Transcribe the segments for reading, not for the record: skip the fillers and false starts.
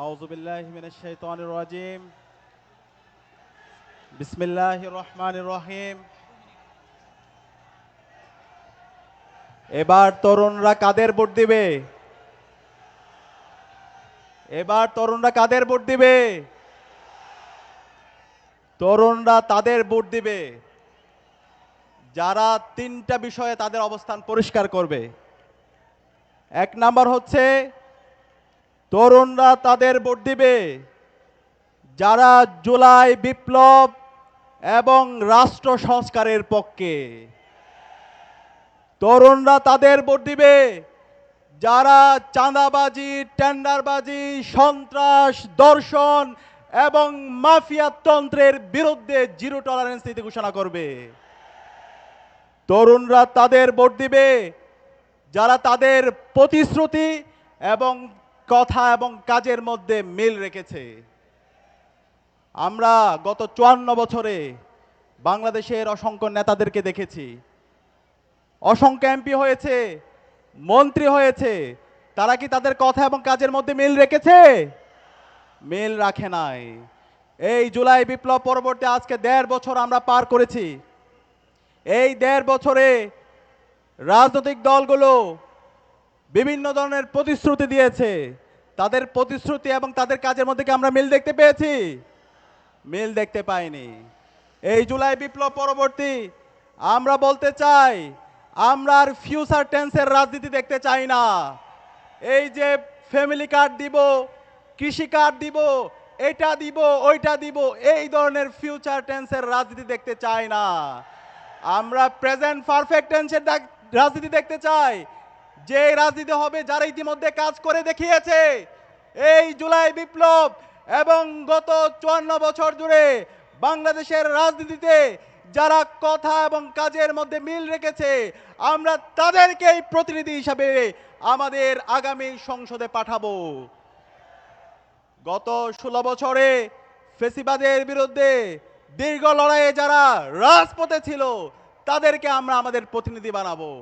আউযু বিল্লাহি মিনাশ শাইতানির রাজিম। বিসমিল্লাহির রহমানির রহিম। এবার তরুণরা কাদের ভোট দিবে? এবার তরুণরা কাদের ভোট দিবে? তরুণরা তাদের ভোট দিবে যারা তিনটা বিষয়ে তাদের অবস্থান পরিষ্কার করবে। এক নাম্বার হচ্ছে তরুণরা তাদের ভোট দিবে যারা জুলাই বিপ্লব এবং রাষ্ট্র সংস্কারের পক্ষে। তরুণরা তাদের ভোট দিবে যারা চাঁদাবাজি, টেন্ডারবাজি, সন্ত্রাস, দর্শন এবং মাফিয়া তন্ত্রের বিরুদ্ধে জিরো টলারেন্স নীতি ঘোষণা করবে। তরুণরা তাদের ভোট দিবে যারা তাদের প্রতিশ্রুতি এবং কথা এবং কাজের মধ্যে মিল রেখেছে। আমরা গত ৫৪ বছরে বাংলাদেশের অসংখ্য নেতাদেরকে দেখেছি, অসংখ্য এমপি হয়েছে, মন্ত্রী হয়েছে, তারা কি তাদের কথা এবং কাজের মধ্যে মিল রেখেছে? মিল রাখে নাই। এই জুলাই বিপ্লব পরবর্তী আজকে ১.৫ বছর আমরা পার করেছি। এই ১.৫ বছরে রাজনৈতিক দলগুলো বিভিন্ন ধরনের প্রতিশ্রুতি দিয়েছে। তাদের প্রতিশ্রুতি এবং তাদের কাজের মধ্যে কি আমরা মিল দেখতে পেয়েছি? মিল দেখতে পাইনি। এই জুলাই বিপ্লব পরবর্তী আমরা বলতে চাই, আমরা আর ফিউচার টেন্সের রাজনীতি দেখতে চাই না। এই যে ফ্যামিলি কার্ড দিব, কৃষি কার্ড দিব, এটা দিব, ওইটা দিব, এই ধরনের ফিউচার টেন্সের রাজনীতি দেখতে চাই না। আমরা প্রেজেন্ট পারফেক্ট টেন্সের রাজনীতি দেখতে চাই, যে রাজনীতি হবে যারা ইতিমধ্যে কাজ করে দেখিয়েছে। এই জুলাই বিপ্লব এবং গত ৫৪ বছর জুড়ে বাংলাদেশের রাজনীতিতে যারা কথা এবং কাজের মধ্যে মিল রেখেছে, আমরা তাদেরকেই প্রতিনিধি হিসাবে আমাদের আগামী সংসদে পাঠাবো। গত ১৬ বছরে ফেসিবাদের বিরুদ্ধে দীর্ঘ লড়াইয়ে যারা রাজপথে ছিল, তাদেরকে আমরা আমাদের প্রতিনিধি বানাবো।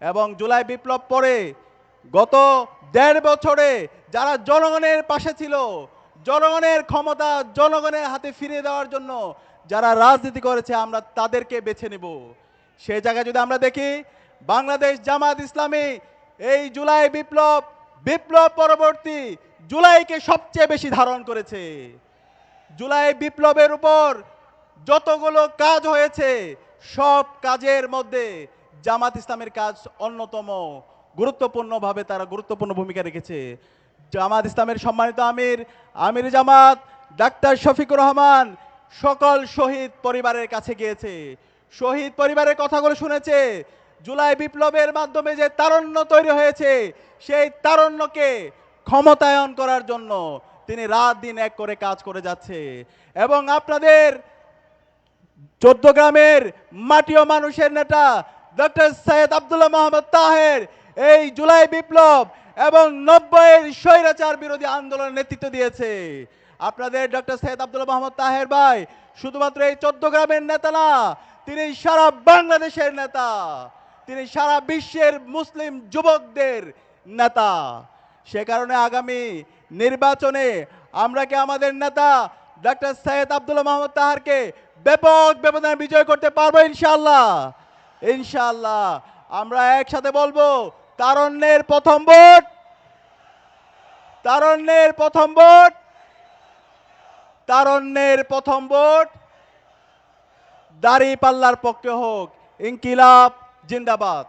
এবং জুলাই বিপ্লব পরে গত ১.৫ বছরে যারা জনগণের পাশে ছিল, জনগণের ক্ষমতা জনগণের হাতে ফিরিয়ে দেওয়ার জন্য যারা রাজনীতি করেছে, আমরা তাদেরকে বেছে নেব। সে জায়গায় যদি আমরা দেখি, বাংলাদেশ জামাত ইসলামী এই জুলাই বিপ্লব বিপ্লব পরবর্তী জুলাইকে সবচেয়ে বেশি ধারণ করেছে। জুলাই বিপ্লবের উপর যতগুলো কাজ হয়েছে, সব কাজের মধ্যে জামাত ইসলামের কাজ অন্যতম, গুরুত্বপূর্ণভাবে তারা গুরুত্বপূর্ণ ভূমিকা রেখেছে। জামাত ইসলামের সম্মানিত আমির জামাত ডাক্তার শফিকুর রহমান সকল শহীদ পরিবারের কাছে গিয়েছে, শহীদ পরিবারের কথাগুলো শুনেছে। জুলাই বিপ্লবের মাধ্যমে যে তারুণ্য তৈরি হয়েছে, সেই তারুণ্যকে ক্ষমতায়ন করার জন্য তিনি রাত দিন এক করে কাজ করে যাচ্ছে। এবং আপনাদের ১৪ গ্রামের মাটি ও মানুষের নেতা ডক্টর সৈয়দ আব্দুল্লাহ মোহাম্মদ তাহের এই জুলাই বিপ্লব এবং ৯০-এর স্বৈরাচার বিরোধী আন্দোলনের নেতৃত্ব দিয়েছে। আপনাদের ডক্টর সৈয়দ আব্দুল্লাহ মোহাম্মদ তাহের ভাই শুধুমাত্র এই ১৪ গ্রামের নেতা না, তিনি সারা বাংলাদেশের নেতা, তিনি সারা বিশ্বের মুসলিম যুবকদের নেতা। সে কারণে আগামী নির্বাচনে আমরা কি আমাদের নেতা ডক্টর সৈয়দ আব্দুল্লাহ মোহাম্মদ তাহেরকে ব্যাপক ব্যবধানে বিজয় করতে পারবো? ইনশাআল্লাহ, ইনশাআল্লাহ। আমরা একসাথে বলবো, তারুণ্যের প্রথম ভোট, তারুণ্যের প্রথম ভোট, তারুণ্যের প্রথম ভোট দাঁড়িপাল্লার পক্ষে হোক। ইনকিলাব জিন্দাবাদ।